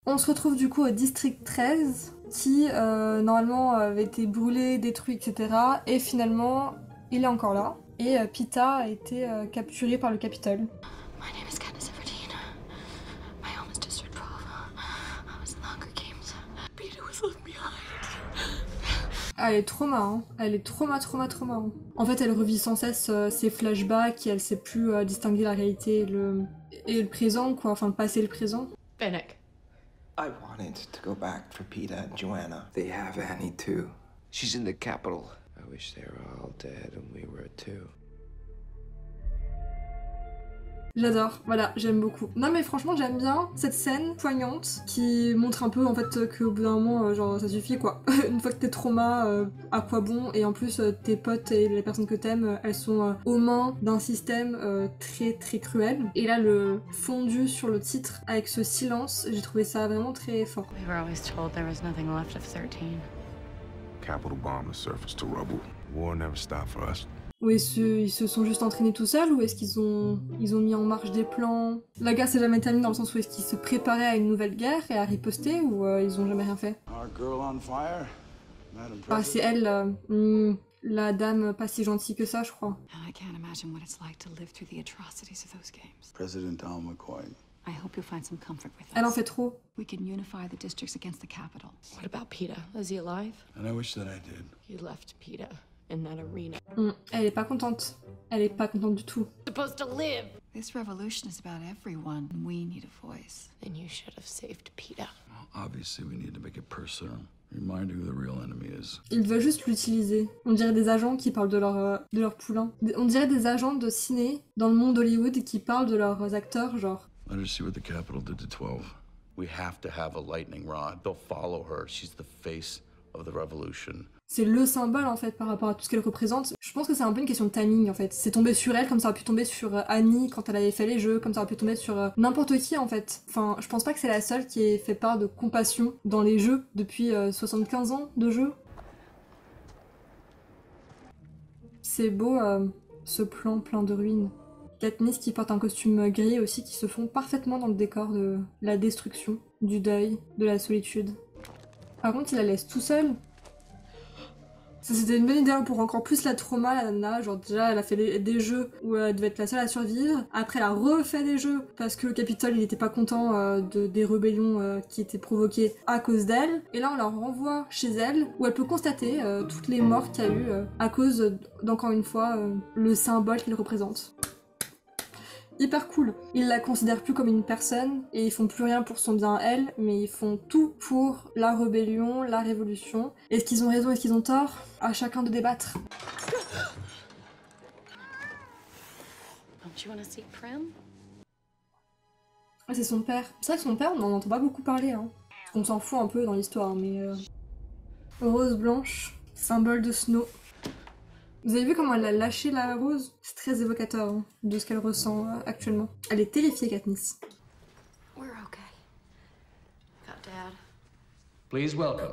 On se retrouve du coup au district 13 qui normalement avait été brûlé, détruit, etc. Et finalement, il est encore là. Et Peeta a été capturé par le Capitole. My name is Katniss Everdeen. My home is District 12. I was in the Hunger Games. Peeta was left behind. Elle est trauma, hein. Elle est trauma. Hein. En fait, elle revit sans cesse ses flashbacks et elle sait plus distinguer la réalité et le présent, quoi. Enfin, le passé et le présent. Fennec. I wanted to go back for Peeta and Joanna. They have Annie too. She's in the capital. I wish they were all dead and we were too. J'adore, voilà, j'aime beaucoup. Non mais franchement j'aime bien cette scène poignante qui montre un peu en fait qu'au bout d'un moment genre ça suffit quoi. Une fois que t'es trauma, à quoi bon? Et en plus tes potes et les personnes que t'aimes, elles sont aux mains d'un système très cruel. Et là le fondu sur le titre avec ce silence, j'ai trouvé ça vraiment très fort. We were always told there was nothing left of 13. Capital bomb the surface to rubble. War never stopped for us. Ou est-ce qu'ils se sont juste entraînés tout seuls, ou est-ce qu'ils ont mis en marche des plans? La guerre s'est jamais terminée dans le sens où est-ce qu'ils se préparaient à une nouvelle guerre et à riposter, ou ils ont jamais rien fait? Ah, c'est elle, la dame pas si gentille que ça, je crois. I can't imagine what it's like to live through the atrocities of those games. President Al McCoy. I hope you'll find some comfort with us. Elle en fait trop. We can unify the districts against the capital. What about Peeta? Is he alive? And I wish that I did. You left Peeta in that arena. Elle est pas contente. Elle est pas contente du tout. Supposed to live. This revolution is about everyone. We need a voice. Then you should have saved Peeta. Well, obviously, we need to make it personal. Remind who the real enemy is. Ils veulent juste l'utiliser. On dirait des agents qui parlent de leur poulain. On dirait des agents de ciné dans le monde d'Hollywood qui parlent de leurs acteurs, genre. Let her see what the Capitol did to 12. We have to have a lightning rod. They'll follow her. She's the face of the revolution. C'est le symbole en fait par rapport à tout ce qu'elle représente. Je pense que c'est un peu une question de timing en fait. C'est tombé sur elle comme ça aurait pu tomber sur Annie quand elle avait fait les jeux, comme ça aurait pu tomber sur n'importe qui en fait. Enfin, je pense pas que c'est la seule qui ait fait part de compassion dans les jeux depuis 75 ans de jeux. C'est beau ce plan plein de ruines. Katniss qui porte un costume gris aussi qui se fond parfaitement dans le décor de la destruction, du deuil, de la solitude. Par contre, il la laisse tout seul. Ça c'était une bonne idée pour encore plus la trauma, la nana. Genre déjà elle a fait des jeux où elle devait être la seule à survivre. Après elle a refait des jeux parce que le Capitole il était pas content des rébellions qui étaient provoquées à cause d'elle. Et là on la renvoie chez elle où elle peut constater toutes les morts qu'il y a eu à cause d'encore une fois le symbole qu'il représente. Hyper cool. Ils la considèrent plus comme une personne et ils font plus rien pour son bien à elle, mais ils font tout pour la rébellion, la révolution. Est-ce qu'ils ont raison, est-ce qu'ils ont tort? À chacun de débattre. Don't you want to see Prim? Ah, c'est son père. C'est vrai que son père, on n'en entend pas beaucoup parler. Hein. On s'en fout un peu dans l'histoire, mais... Rose blanche, symbole de Snow. Vous avez vu comment elle a lâché la rose? C'est très évocateur hein, de ce qu'elle ressent actuellement. Elle est terrifiée, Katniss. We're okay. Got Dad. Please welcome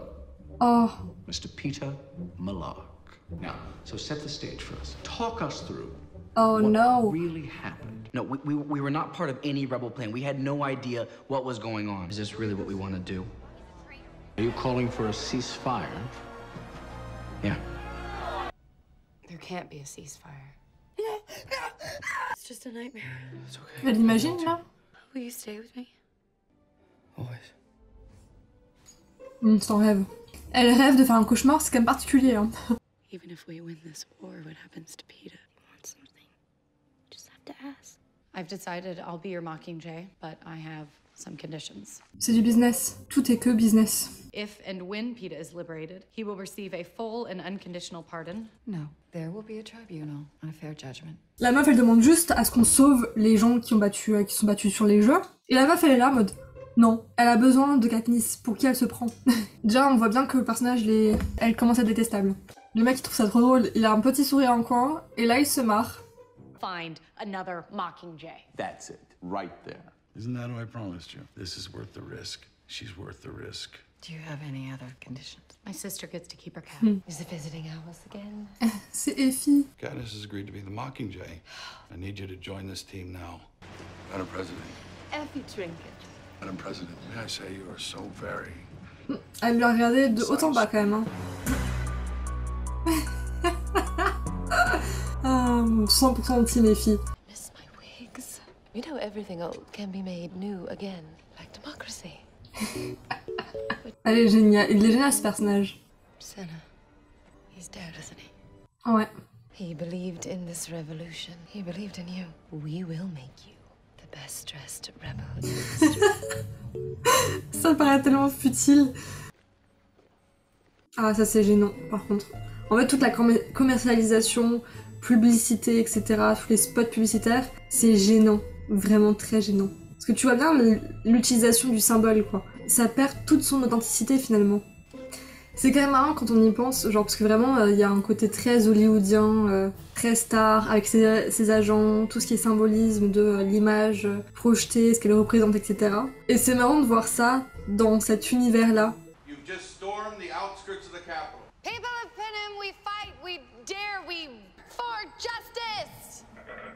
Oh, Mr. Peeta Mellark. Now, so set the stage for us. Talk us through oh what no. really happened. No, we were not part of any rebel plan. We had no idea what was going on. Is this really what we want to do? Are you calling for a ceasefire? Yeah. There can't be a ceasefire. It's just a nightmare. It's okay. Elle imagine là? Will you stay with me? Always. C'est un rêve. Elle rêve de faire un cauchemar, c'est quand même particulier. Hein. Even if we win this war, what happens to Peeta? You want something? Just have to ask. I've decided I'll be your Mockingjay, but I have some conditions. C'est du business. Tout est que business. If and when Peeta is liberated, he will receive a full and unconditional pardon. No, there will be a tribunal and a fair judgment. La meuf, elle demande juste à ce qu'on sauve les gens qui sont battus sur les jeux. Et la meuf, elle est là en mode... Non, elle a besoin de Katniss. Pour qui elle se prend? Déjà, on voit bien que le personnage, elle commence à être détestable. Le mec, il trouve ça trop drôle. Il a un petit sourire en coin. Et là, il se marre. Find another Mockingjay. That's it, right there. Isn't that what I promised you? This is worth the risk. She's worth the risk. Do you have any other conditions? My sister gets to keep her cat. Is it visiting hours again? C'est Effie. Katniss has agreed to be the Mockingjay. I need you to join this team now. Madam President. Effie Trinket. Madam President, may I say you are so very... Elle lui a regardé de haut en bas quand même. Hein. 100% de team filles. Miss my wigs. You know everything old can be made new again, like democracy. Elle est géniale. Il est génial ce personnage. Senna, he's dead, isn't he? Ouais. He believed in this revolution. He believed in you. We will make you the best dressed rebel in history. Ça paraît tellement futile. Ah, ça c'est gênant, par contre. En fait, toute la commercialisation, publicité, etc., tous les spots publicitaires, c'est gênant. Vraiment très gênant. Parce que tu vois bien l'utilisation du symbole, quoi. Ça perd toute son authenticité, finalement. C'est quand même marrant quand on y pense, genre, parce que vraiment, il y a un côté très hollywoodien, très star, avec ses agents, tout ce qui est symbolisme de l'image projetée, ce qu'elle représente, etc. Et c'est marrant de voir ça dans cet univers-là. You've just stormed the outskirts of the Capitol. People of Panem, we fight, we dare, we for justice!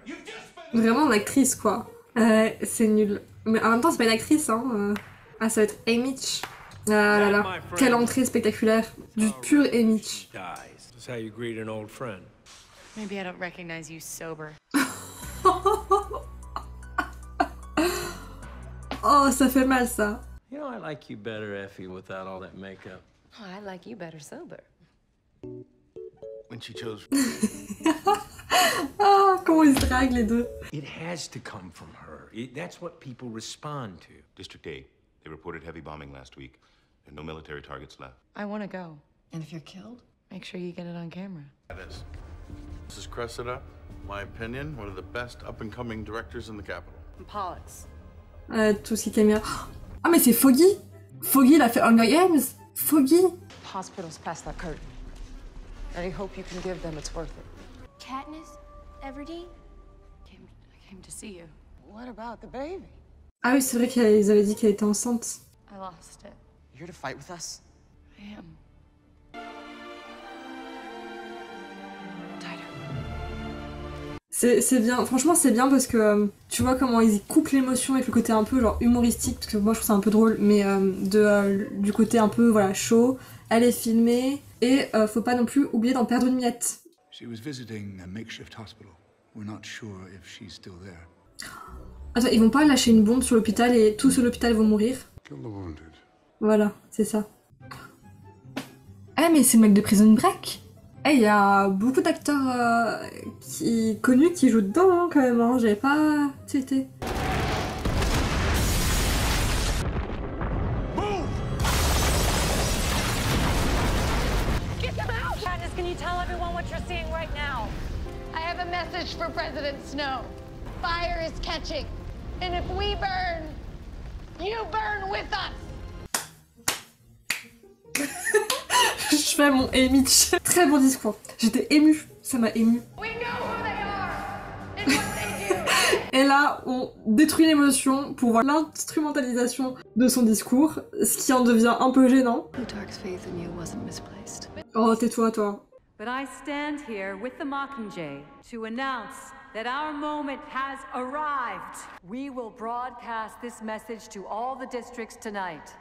You've just been... Vraiment l'actrice, quoi. C'est nul. Mais en même temps, c'est pas une actrice, hein. Ah, ça va être Haymitch. Ah là là, quelle entrée spectaculaire. Du pur Haymitch. That's how you greet an old friend. Maybe I don't recognize you sober. Oh, ça fait mal, ça. You know, I like you better, Effie, without all that makeup. Oh, I like you better sober. When she chose... Ah, comment ils se draguent, les deux. It has to come from her. That's what people respond to. District 8, they reported heavy bombing last week. There are no military targets left. I want to go. And if you're killed? Make sure you get it on camera. That is. Mrs. Cressida, my opinion, one of the best up-and-coming directors in the Capitol. Pollux. Tout ce qui est caméra. Ah, mais c'est Foggy. Foggy, il a fait Hunger Games. Foggy. Hospital's past that curtain. I hope you can give them it's worth it. Katniss Everdeen? I came to see you. What about the baby? Ah oui, c'est vrai qu'ils avaient dit qu'elle était enceinte. I lost it. You're here to fight with us? I am. C'est bien, franchement c'est bien parce que tu vois comment ils coupent l'émotion avec le côté un peu genre humoristique, parce que moi je trouve ça un peu drôle, mais du côté un peu voilà chaud, elle est filmée, et faut pas non plus oublier d'en perdre une miette. She was visiting a makeshift hospital. We're not sure if she's still there. Attends, ils vont pas lâcher une bombe sur l'hôpital et tous sur l'hôpital vont mourir? Kill the wounded. Voilà, c'est ça. Eh mais c'est le mec de Prison Break. Eh, il y a beaucoup d'acteurs connus qui jouent dedans hein, quand même, hein. J'avais pas tilté. Get them out! Katniss, can you tell everyone what you're seeing right now? I have a message for President Snow. Fire is catching. And if we burn, you burn with us! Je fais mon Haymitch. Très bon discours. J'étais émue. Ça m'a émue. Et là, on détruit l'émotion pour voir l'instrumentalisation de son discours, ce qui en devient un peu gênant. Oh, tais-toi, toi. But I stand here with the Mockingjay to announce that our moment has arrived. We will broadcast this message to all the districts tonight.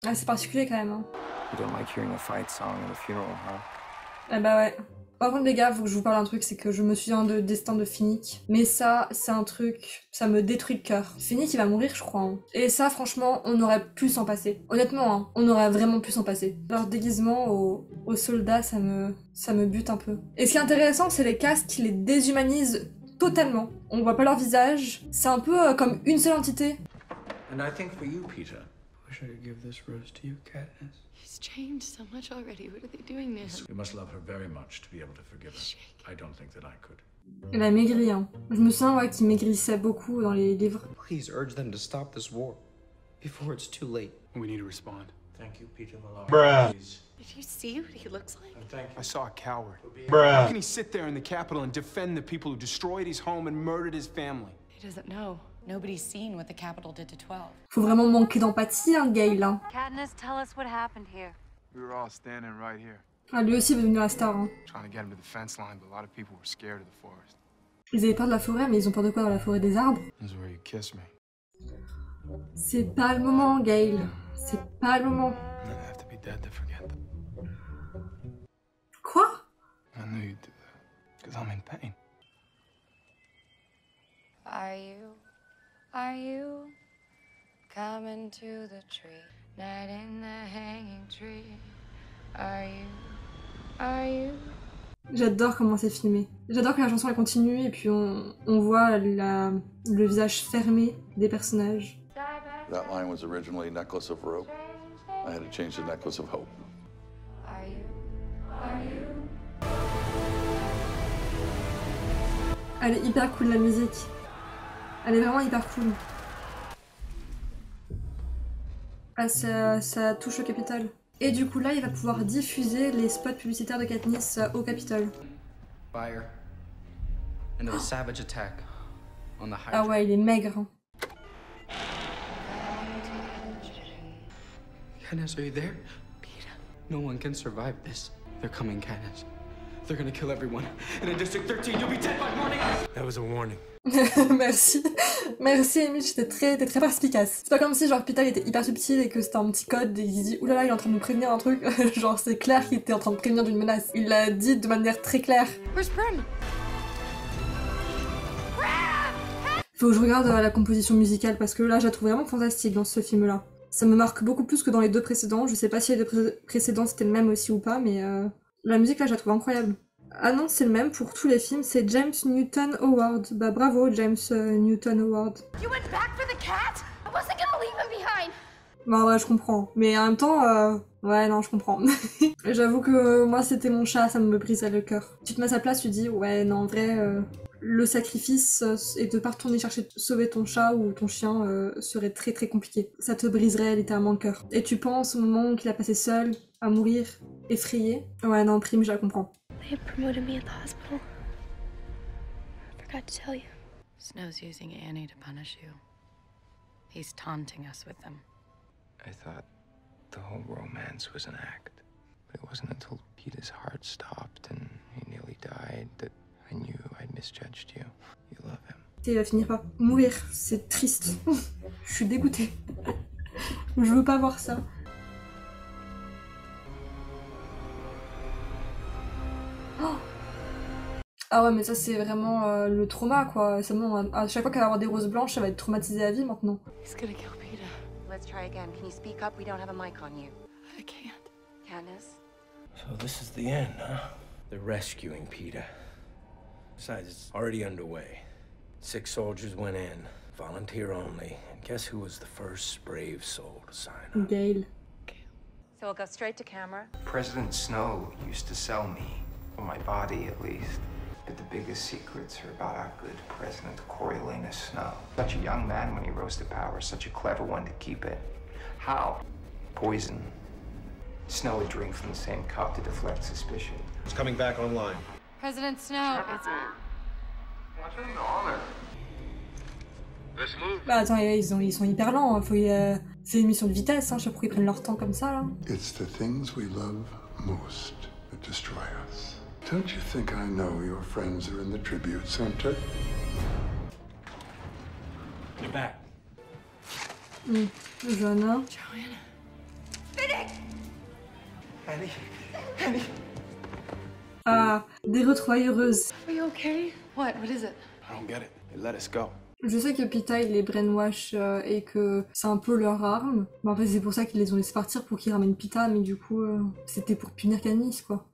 Ah, c'est particulier quand même. Hein. You don't like hearing a fight song at a funeral, huh? Eh bah ouais. Par contre les gars, faut que je vous parle d'un truc, c'est que je me souviens de Destin de Finnick. Mais ça, c'est un truc, ça me détruit le cœur. Finnick il va mourir je crois. Hein. Et ça franchement, on aurait pu s'en passer. Honnêtement, hein, on aurait vraiment pu s'en passer. Leur déguisement aux soldats, ça me bute un peu. Et ce qui est intéressant, c'est les castes qui les déshumanisent totalement. On voit pas leur visage, c'est un peu comme une seule entité. And I think for you, Peter, I wish I could give this rose to you, Katniss. He's changed so much already. What are they doing to him? you must love her very much to be able to forgive her. I don't think that I could. Elle a maigri, hein. Je me souviens ouais, qu'il maigrissait beaucoup dans les livres. Please urge them to stop this war before it's too late. We need to respond. Thank you, Peter Millar. Bruh. Did you see what he looks like? And thank you. I saw a coward. Bruh. How can he sit there in the Capitol and defend the people who destroyed his home and murdered his family? He doesn't know. Nobody's seen what the Capitol did to 12. Faut vraiment manquer d'empathie, hein, Gale. Hein. Katniss, tell us what happened here. We were all standing right here. Ah, lui aussi est devenu la star. Hein. Trying to get him to the fence line, but a lot of people were scared of the forest. Ils avaient peur de la forêt, mais ils ont peur de quoi dans la forêt? Des arbres? This is where you kiss me. C'est pas le moment, Gail. C'est pas le moment. I have to be dead to forget them. Quoi? I knew you'd do that. Because I'm in pain. Are you coming to the tree? Night in the hanging tree. Are you? J'adore comment c'est filmé. J'adore que la chanson elle continue et puis on voit le visage fermé des personnages. That line was originally Necklace of Rope. I had to change to Necklace of Hope. Are you? Elle est hyper cool la musique. Elle est vraiment hyper cool. Ah, ça touche le Capitole. Et du coup là, il va pouvoir diffuser les spots publicitaires de Katniss au Capitole. Fire. And a savage attack on the Hydra. Ah ouais, il est maigre. Hein. Katniss, are you there? Peeta. No one can survive this. They're coming, Katniss. They're gonna kill everyone. And in District 13, you'll be dead by morning. That was a warning. Merci. Merci, Amy, t'es très perspicace. C'est pas comme si genre Peeta était hyper subtil et que c'était un petit code et il dit oulala, il est en train de nous prévenir d'un truc. Genre c'est clair qu'il était en train de prévenir d'une menace. Il l'a dit de manière très claire. Where's Bren? Faut que je regarde la composition musicale parce que là, je la trouve vraiment fantastique dans ce film-là. Ça me marque beaucoup plus que dans les deux précédents. Je sais pas si les deux précédents c'était le même aussi ou pas, mais la musique là, je la trouve incroyable. Ah non, c'est le même pour tous les films, c'est James Newton Howard. Bah bravo, James Newton Howard. You went back for the cat? I wasn't gonna leave him behind. Bah ouais, je comprends. Mais en même temps, ouais, non, je comprends. J'avoue que moi, c'était mon chat, ça me brisait le cœur. Tu te mets à sa place, tu dis, ouais, non, en vrai, le sacrifice et de pas retourner chercher sauver ton chat ou ton chien serait très compliqué. Ça te briserait littéralement le cœur. Et tu penses au moment qu'il a passé seul, à mourir, effrayé. Ouais, non, Prime, je la comprends. They promoted me at the hospital. I forgot to tell you. Snow's using Annie to punish you. He's taunting us with them. I thought the whole romance was an act. But it wasn't until Peeta's heart stopped and he nearly died that I knew I'd misjudged you. You love him. Il va finir par mourir, c'est triste. Je suis dégoûtée. Je veux pas voir ça. Oh, ah ouais, mais ça c'est vraiment le trauma quoi. C'est bon, à chaque fois qu'elle va avoir des roses blanches, elle va être traumatisée à vie maintenant. He's gonna kill Peeta. Let's try again. Can you speak up? We don't have a mic on you. I can't. Katniss? So this is the end, huh? They're rescuing Peeta. Besides, it's already underway. 6 soldiers went in, volunteer only. And guess who was the first brave soul to sign up? Gail. So we'll go straight to camera. President Snow used to sell me, for my body at least. But the biggest secrets are about our good President Coriolanus Snow. Such a young man when he rose to power, such a clever one to keep it. How? Poison. Snow would drink from the same cup to deflect suspicion. It's coming back online. President Snow, it's... What's an honor? This move. Bah attends, ils sont hyper lents, hein. C'est une mission de vitesse, hein. Je sais pas pourquoi ils prennent leur temps comme ça là. It's the things we love most that destroy us. Don't you think I know your friends are in the tribute center? You're back. Joanna. Annie. Ah, des retrouvailles heureuses. Are you okay? What is it? I don't get it. They let us go. Je sais que Peeta il les brainwash et que c'est un peu leur arme. Mais en fait c'est pour ça qu'ils les ont laissés partir pour qu'ils ramènent Peeta, mais du coup c'était pour punir Katniss quoi.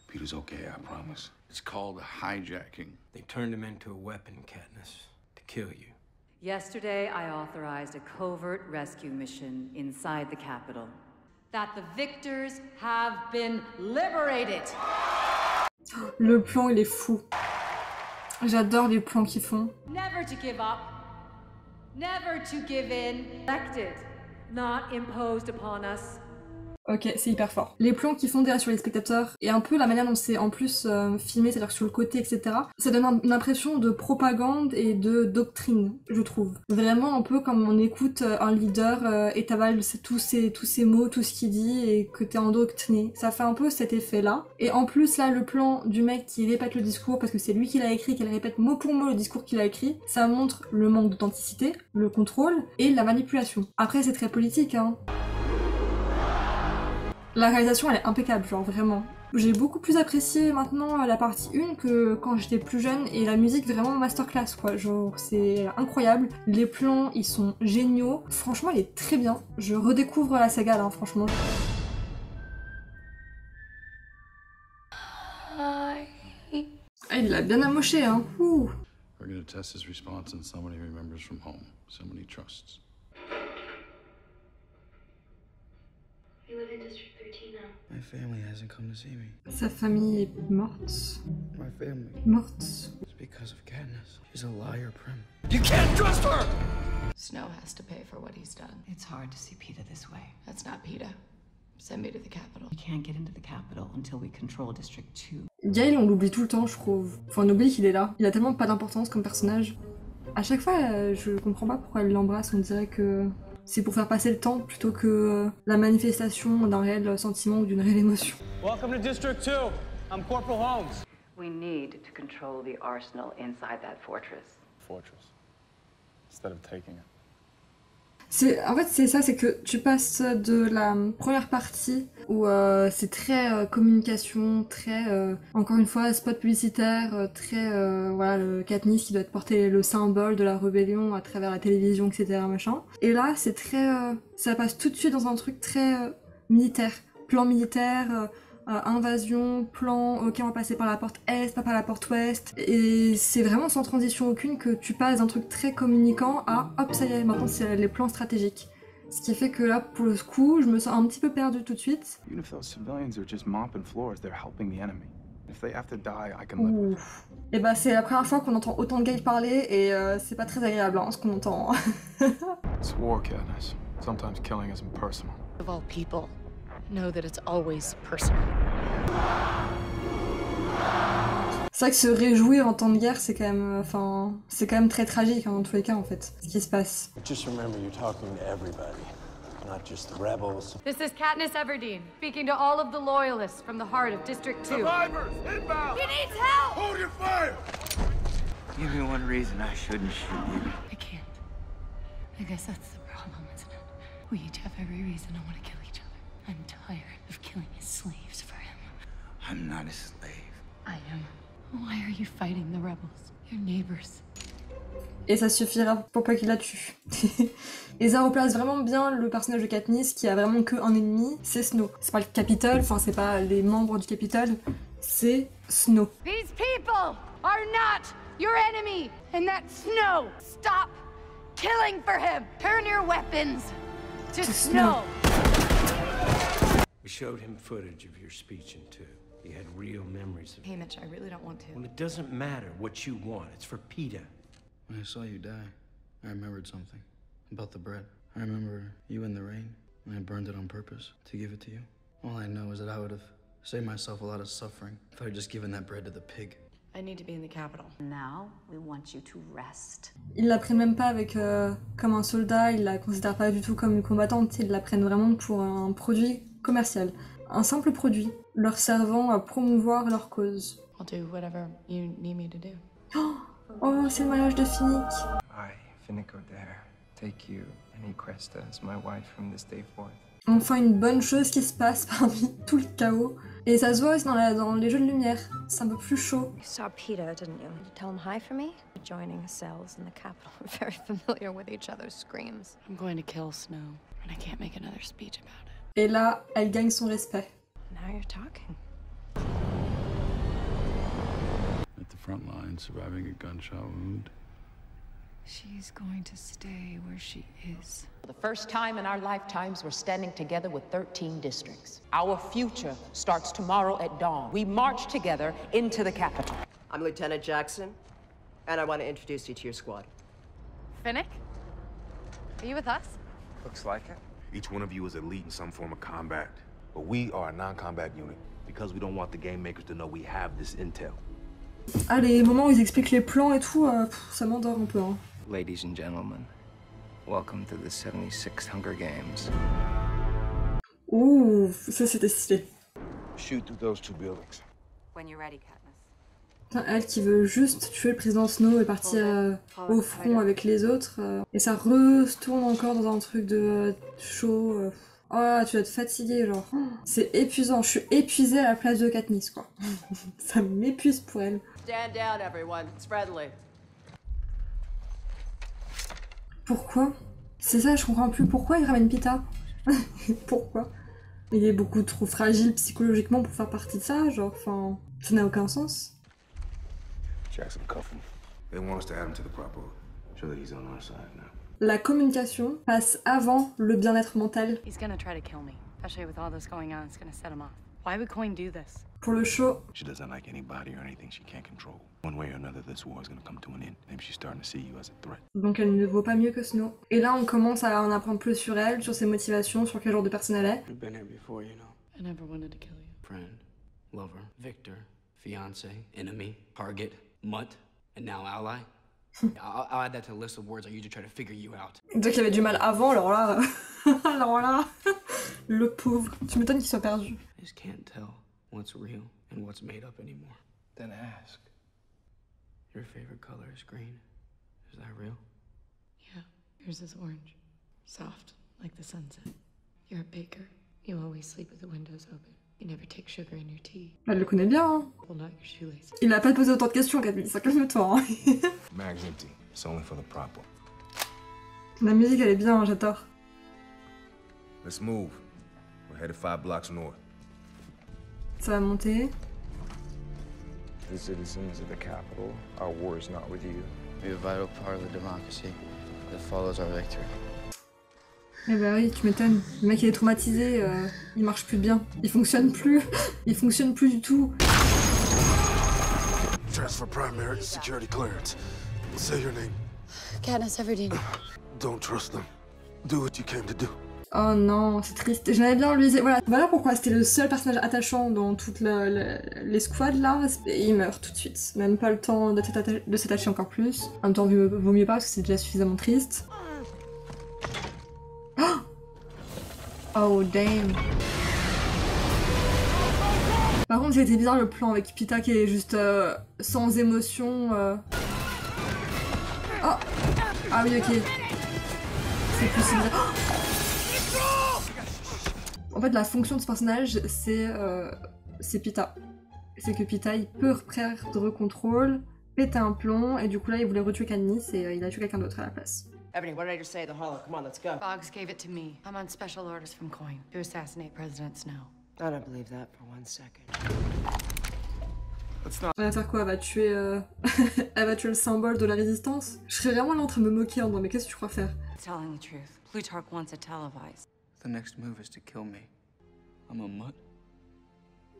Peter's okay, I promise. It's called hijacking. They turned him into a weapon, Katniss, to kill you. Yesterday, I authorized a covert rescue mission inside the Capitol. That the victors have been liberated. Le plan il est fou. J'adore les plans qu'ils font. Never to give up. Never to give in. Elected, not imposed upon us. Ok, c'est hyper fort. Les plans qui font derrière sur les spectateurs et un peu la manière dont c'est en plus filmé, c'est-à-dire sur le côté, etc. Ça donne une impression de propagande et de doctrine, je trouve. Vraiment un peu comme on écoute un leader et t'avales tous ces mots, tout ce qu'il dit et que t'es endoctriné. Ça fait un peu cet effet-là. Et en plus là, le plan du mec qui répète le discours parce que c'est lui qui l'a écrit, qu'elle répète mot pour mot le discours qu'il a écrit, ça montre le manque d'authenticité, le contrôle et la manipulation. Après c'est très politique, hein. La réalisation elle est impeccable, genre vraiment. J'ai beaucoup plus apprécié maintenant la partie 1 que quand j'étais plus jeune et la musique vraiment masterclass quoi, genre c'est incroyable. Les plans ils sont géniaux, franchement elle est très bien. Je redécouvre la saga là, franchement. Ah, il l'a bien amoché hein. Ouh. We're gonna test his response on someone he remembers from home, someone he trusts. We live in District 13 now. My family hasn't come to see me. Sa famille est morte. My family. Morte. It's because of Katniss. She's a liar, Prim. You can't trust her! Snow has to pay for what he's done. It's hard to see Peeta this way. That's not Peeta. Send me to the capital. We can't get into the capital until we control District 2. Gale, on l'oublie tout le temps, je trouve. Enfin, on oublie qu'il est là. Il a tellement pas d'importance comme personnage. À chaque fois, je comprends pas pourquoi elle l'embrasse. On dirait que c'est pour faire passer le temps plutôt que la manifestation d'un réel sentiment ou d'une réelle émotion. Welcome to District 2. I'm Corporal Holmes. We need to control the arsenal inside that fortress. Fortress. Instead of taking it. En fait, c'est ça, c'est que tu passes de la première partie où c'est très communication, très, encore une fois, spot publicitaire, très, voilà, le Katniss qui doit te porter le symbole de la rébellion à travers la télévision, etc., machin. Et là, c'est très, ça passe tout de suite dans un truc très militaire, plan militaire, invasion, plan, ok on va passer par la porte est, pas par la porte ouest, et c'est vraiment sans transition aucune que tu passes d'un truc très communicant à hop ça y est, maintenant c'est les plans stratégiques. Ce qui fait que là, pour le coup, je me sens un petit peu perdue tout de suite. Even if those civilians are just mopping floors, they're helping the enemy. If they have to die, I can live with it. Et bah c'est la première fois qu'on entend autant de Gale parler et c'est pas très agréable hein, ce qu'on entend. It's war, Katniss. Sometimes killing isn't personal. Of all people, know that it's always personal. C'est vrai que se réjouir en temps de guerre, c'est quand même, enfin, c'est quand même très tragique hein, dans tous les cas en fait, ce qui se passe. Just remember you're talking to everybody, not just the rebels. This is Katniss Everdeen, speaking to all of the loyalists from the heart of District 2. Survivors, inbound! He needs help! Hold your fire! Give me one reason I shouldn't shoot you. I can't. I guess that's the problem, isn't it? We each have every reason to want to kill each other. I'm tired of killing his slaves for him. I'm not a slave. I am. Why are you fighting the rebels? Your neighbors. Et ça suffira pour pas qu'il la tue. Et ça replace vraiment bien le personnage de Katniss qui a vraiment qu'un ennemi, c'est Snow. C'est pas le Capitole, enfin c'est pas les membres du Capitole, c'est Snow. These people are not your enemy, and that's Snow. Stop killing for him. Turn your weapons to Snow. We showed him footage of your speech in 2. He had real memories of it. Hey, Mitch, I really don't want to. Well, it doesn't matter what you want. It's for Peeta. When I saw you die, I remembered something. About the bread. I remember you in the rain, and I burned it on purpose to give it to you. All I know is that I would have saved myself a lot of suffering if I had just given that bread to the pig. I need to be in the capital. Now, we want you to rest. Ils la prennent même pas avec comme un soldat, ils la considèrent pas du tout comme une combattante, ils la prennent vraiment pour un produit commercial. Un simple produit, leur servant à promouvoir leur cause. I'll do whatever you need me to do. Oh, c'est le mariage de Finnick. I, Finnick Odair, take you and Equesta as my wife from this day forth. Enfin une bonne chose qui se passe parmi tout le chaos. Et ça se voit aussi dans les jeux de lumière, c'est un peu plus chaud. You saw Peeta, didn't you? Did you tell him hi for me? Joining cells in the capital. We're very familiar with each other's screams. I'm going to kill Snow, and I can't make another speech about it. Et là, elle gagne son respect. Now you're talking. At the front line, surviving a gunshot wound. She's going to stay where she is. For the first time in our lifetimes, we're standing together with 13 districts. Our future starts tomorrow at dawn. We march together into the capital. I'm Lieutenant Jackson, and I want to introduce you to your squad. Finnick? Are you with us? Looks like it. Each one of you is elite in some form of combat. But we are a non-combat unit because we don't want the game makers to know we have this intel. Ah, les moments où ils expliquent les plans et tout, ça m'endort un peu. Hein. Ladies and gentlemen, welcome to the 76th Hunger Games. Ouh, ça c'était stylé. Shoot through those two buildings. When you're ready, Katniss. Putain, elle qui veut juste tuer le président Snow et partir au front avec les autres. Et ça retourne encore dans un truc de chaud. Oh, tu vas te fatiguer, genre. C'est épuisant. Je suis épuisée à la place de Katniss, quoi. Ça m'épuise pour elle. Stand down, everyone. It's friendly. Pourquoi? C'est ça, je comprends plus. Pourquoi il ramène Peeta? Pourquoi? Il est beaucoup trop fragile psychologiquement pour faire partie de ça, genre, enfin... Ça n'a aucun sens. Jackson cuff him. They want us to add him to the prop board. Show that he's on our side now. La communication passe avant le bien-être mental. He's gonna try to kill me. Especially with all this going on, it's gonna set him off. Why would Coin do this? Pour le show. She doesn't like anybody or anything she can't control. One way or another, this war is gonna come to an end. Maybe she's starting to see you as a threat. Donc elle ne vaut pas mieux que Snow. Et là, on commence à en apprendre plus sur elle, sur ses motivations, sur quel genre de personne elle est. You've been here before, you know. I never wanted to kill you. Friend, lover, victor, fiance, enemy, target, mutt, and now ally. I'll add that to the list of words I use to try to figure you out. Donc il avait du mal avant, alors là... alors là... le pauvre. Tu m'étonnes qu'il soit perdu. I just can't tell what's real and what's made up anymore. Then ask. Your favorite color is green. Is that real? Yeah, yours is orange. Soft, like the sunset. You're a baker. You always sleep with the windows open. You never take sugar in your tea. Elle le connaît bien, hein. Well, not your shoelaces. Il n'a pas posé autant de questions, Katniss, ça calme-toi. Hein. Mag's empty. It's only for the prop board. La musique, elle est bien, hein, j'adore. Let's move. We're headed 5 blocks north. Ça va monter. The citizens of the capital, our war is not with you. Be a vital part of the democracy that follows our victory. Eh bah oui, tu m'étonnes. Le mec il est traumatisé, il marche plus bien. Il fonctionne plus. Il fonctionne plus du tout. Transfer primary security clearance. Say your name. Katniss Everdeen. Don't trust them. Do what you came to do. Oh non, c'est triste. J'aimais bien lui. Voilà pourquoi c'était le seul personnage attachant dans toutes les squads là. Et il meurt tout de suite. Même pas le temps de s'attacher encore plus. En même temps, vaut mieux pas parce que c'est déjà suffisamment triste. Oh damn. Par contre, c'était bizarre le plan avec Peeta qui est juste sans émotion. Oh. Ah oui, ok. C'est plus bizarre. En fait, la fonction de ce personnage, c'est Peeta. C'est que Peeta, il peut perdre contrôle, péter un plomb, et du coup là, il voulait retuer Katniss et il a tué quelqu'un d'autre à la place. Ebony, what did I just say at the hollow? Come on, let's go. Boggs gave it to me. I'm on special orders from Coin to assassinate President Snow. I don't believe that for 1 second. Elle va faire quoi? Elle va tuer elle va tuer le symbole de la résistance? Je serais vraiment là en train de me moquer en disant mais qu'est-ce que tu crois faire? Telling the truth. Plutarch wants it televised. The next move is to kill me. I'm a mutt.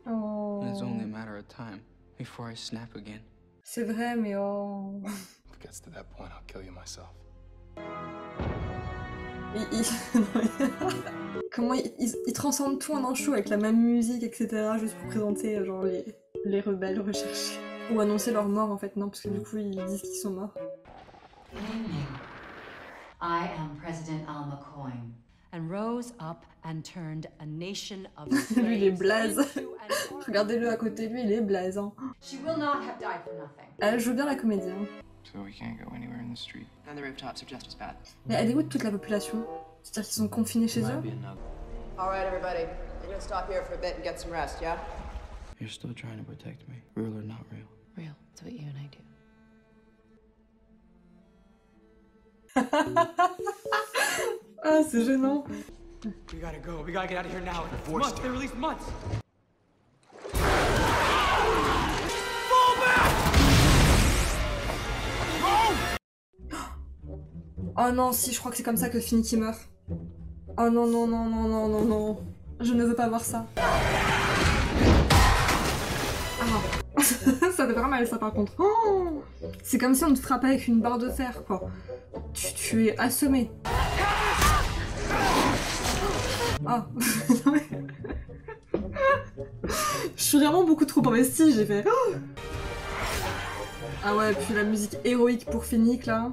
Oh. And it's only a matter of time before I snap again. C'est vrai, mais oh. If it gets to that point, I'll kill you myself. Comment ils transforment tout en un show avec la même musique, etc. juste pour présenter genre les rebelles recherchés. Ou annoncer leur mort en fait, non, parce que du coup ils disent qu'ils sont morts. I am President Alma Coin, and rose up and turned a nation of Lui il est blaze. Regardez-le à côté de lui, il est blaze. Hein. She will not have died for nothing. Elle joue bien la comédie. Hein. So we can't go anywhere in the street. And the rooftops are just as bad. Mais elle est où toute la population? C'est-à-dire qu'ils sont confinés chez eux? All right, everybody. You're gonna stop here for a bit and get some rest, yeah? You're still trying to protect me, real or not real. Real. It's what you and I do. Ah, c'est gênant. We gotta go. We gotta get out of here now. Months. They released months. Oh non, si, je crois que c'est comme ça que Finnick meurt. Oh non, non, non, non, non, non, non. Je ne veux pas voir ça. Ah. Ça fait vraiment mal ça par contre. Oh, c'est comme si on te frappait avec une barre de fer, quoi. Tu es assommé. Ah. Je suis vraiment beaucoup trop investie, j'ai fait... Oh, ah ouais, puis la musique héroïque pour Finnick, là.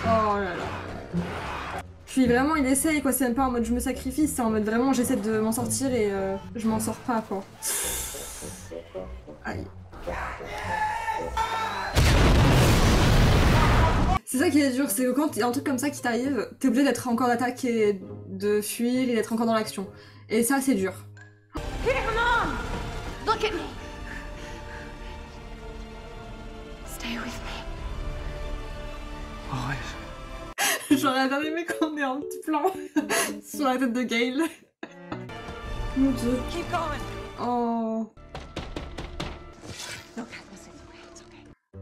Oh là là. Puis vraiment, il essaye, quoi. C'est même pas en mode je me sacrifie, c'est en mode vraiment j'essaie de m'en sortir et je m'en sors pas, quoi. Aïe. C'est ça qui est dur, c'est que quand il y a un truc comme ça qui t'arrive, t'es obligé d'être encore d'attaquer, de fuir et d'être encore dans l'action. Et ça, c'est dur. Peter, come on! Look at me! Stay with me. Always. J'aurais bien aimé qu'on ait un petit plan sur la tête de Gale. Mon dieu. Keep going. Oh.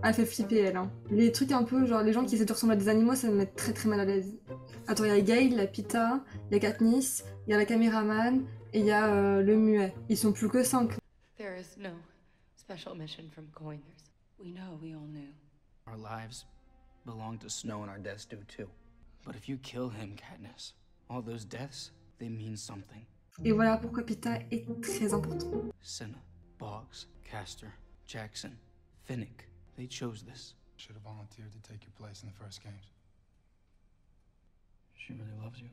Elle fait flipper, elle. Hein. Les trucs un peu, genre les gens qui essaient de ressembler à des animaux, ça me met très très mal à l'aise. Attends, il y a Gale, il y a Pita, il y a Katniss, il y a la caméraman et il y a le muet. Ils sont plus que 5. There is no special mission from Coiners. We know, we all knew. Our lives belong to Snow and our deaths do too. But if you kill him, Katniss, all those deaths, they mean something. Et voilà pourquoi Pita est très important. Cinna, Boggs, Castor, Jackson, Finnick. They chose this. Should have volunteered to take your place in the first games. She really loves you.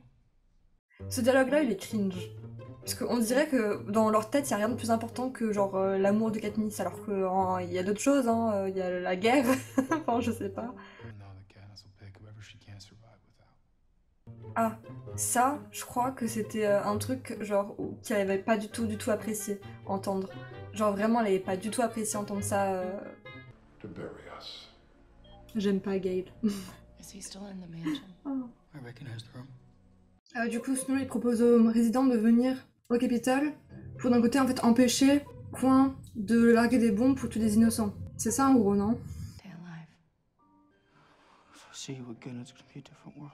Ce dialogue-là, il est cringe. Parce qu'on dirait que dans leur tête, il n'y a rien de plus important que genre l'amour de Katniss, alors qu'il y a d'autres choses, hein. Il y a la guerre, enfin je sais pas. Ah, ça, je crois que c'était un truc genre qu'elle avait pas du tout apprécié entendre. Genre vraiment, elle avait pas du tout apprécié entendre ça. J'aime pas Gale. Is he still in the mansion? Oh. I recognize the room. Du coup, Snow il propose aux résidents de venir au Capitole pour d'un côté en fait empêcher Coin de larguer des bombes pour tuer des innocents. C'est ça en gros, non? If I see you again, it's gonna be a different world.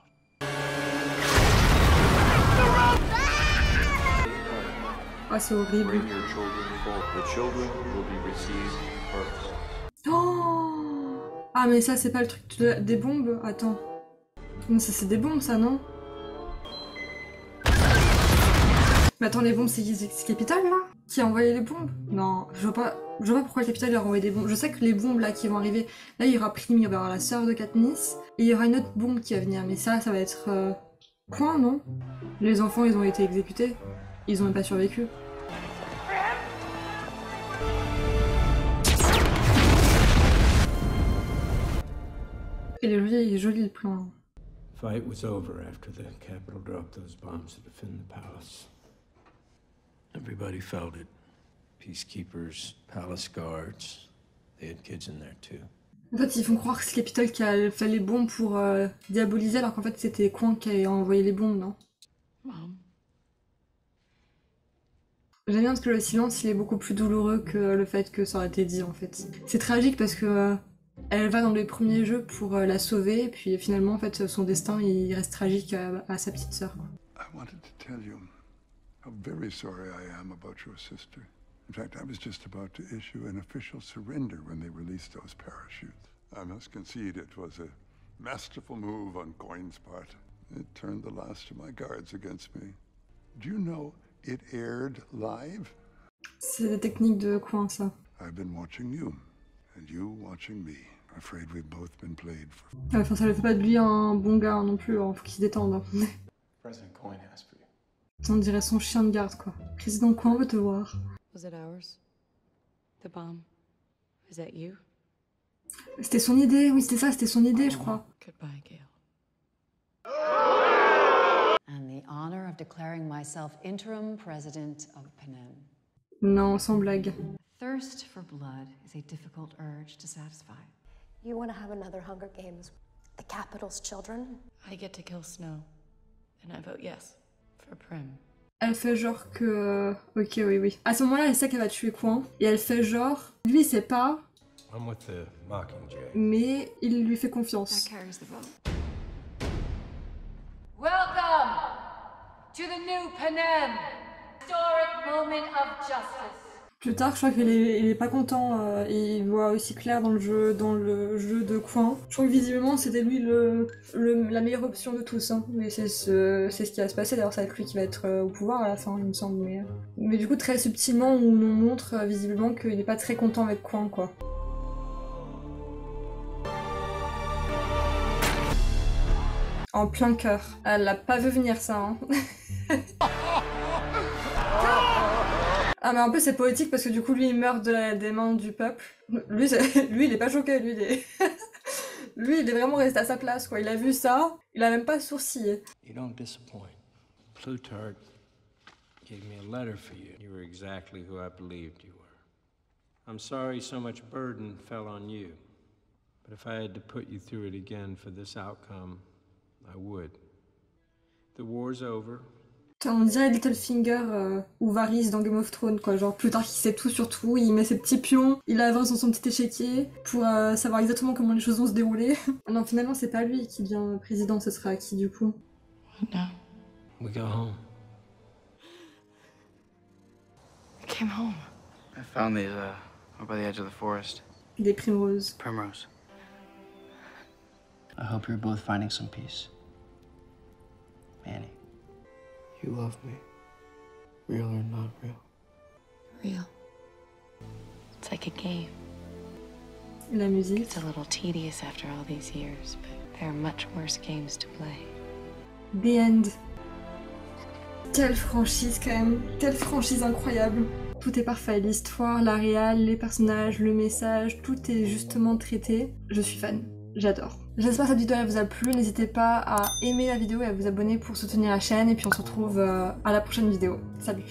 Ah, c'est horrible. Bring your children forward. The children will be received first. Oh, ah mais ça c'est pas le truc des bombes. Attends. Mais ça c'est des bombes ça, non? Mais attends, les bombes c'est Capitole là? Qui a envoyé les bombes? Non, je vois pas pourquoi le Capitole a envoyé des bombes. Je sais que les bombes là qui vont arriver, là il y aura Prim, il va y avoir la sœur de Katniss, et il y aura une autre bombe qui va venir, mais ça va être... Point, non? Les enfants ils ont été exécutés, ils ont même pas survécu. Il est joli le plan. Fight was over after the Capitol dropped those bombs to defend the palace. Everybody felt it. Peacekeepers, palace guards, they had kids in there too. En fait, ils font croire que c'est Capitole qui a fait les bombes pour diaboliser, alors qu'en fait c'était Coin qui a envoyé les bombes, non? J'aime bien parce que le silence il est beaucoup plus douloureux que le fait que ça aurait été dit en fait. C'est tragique parce que elle va dans les premiers jeux pour la sauver, et puis finalement en fait son destin il reste tragique à sa petite sœur. I wanted to tell you how very sorry I am about your sister. In fact, I was just about to issue an official surrender when they released those parachutes. I must concede it was a masterful move on Coin's part. It turned the last of my guards against me. Do you know it aired live? C'est des techniques de Coin, ça. I've been watching you, and you watching me. I'm afraid we've both been played for... Enfin, ça ne fait pas de lui un bon gars non plus, hein. Faut qu'il se détende. Hein. President Coin asked for you. On dirait son chien de garde, quoi. Président Coin veut te voir. Was it ours? The bomb? Is that you? C'était son idée, oui, c'était ça, c'était son idée, je crois. Goodbye, Gale. And the honor of declaring myself interim president of Panem. Non, sans blague. Thirst for blood is a difficult urge to satisfy. You want to have another Hunger Games? The Capitol's children? I get to kill Snow. And I vote yes for Prim. Elle fait genre que... Ok, oui. À ce moment-là, elle sait qu'elle va tuer Coin. Et elle fait genre... Lui, il sait pas. I'm with the Mockingjay. Mais il lui fait confiance. Welcome to the new Panem. Historic moment of justice. Plus tard, je crois qu'il est pas content et il voit aussi clair dans le jeu de coin. Je crois que visiblement c'était lui la meilleure option de tous, hein. Mais c'est ce qui va se passer, d'ailleurs ça va être lui qui va être au pouvoir à la fin, il me semble. Mais du coup, très subtilement, on nous montre visiblement qu'il est pas très content avec Coin, quoi. En plein cœur. Elle l'a pas vu venir, ça, hein. Ah mais un peu c'est poétique parce que du coup lui il meurt des mains du peuple. Lui il est pas choqué, lui il est vraiment resté à sa place, quoi. Il a vu ça, il a même pas sourcillé. You don't disappoint. Plutarch gave me a letter for you. You were exactly who I believed you were. I'm sorry so much burden fell on you. But if I had to put you through it again for this outcome, I would. The war's over. On dirait Littlefinger ou Varys dans Game of Thrones, quoi. Genre, plus tard, il sait tout sur tout, il met ses petits pions, il avance dans son petit échiquier pour savoir exactement comment les choses vont se dérouler. Non, finalement, c'est pas lui qui devient président, ce sera qui, du coup? No. We go home. I came home. I found these, up by the edge of the forest. Des primroses. Primrose. I hope you're both finding some peace. Manny. You love me. Real or not real? Real. It's like a game. La musique. It's a little tedious after all these years, but there are much worse games to play. The End. Quelle franchise quand même, quelle franchise incroyable. Tout est parfait, l'histoire, la réal, les personnages, le message, tout est justement traité. Je suis fan, j'adore. J'espère que cette vidéo elle vous a plu, n'hésitez pas à aimer la vidéo et à vous abonner pour soutenir la chaîne et puis on se retrouve à la prochaine vidéo. Salut!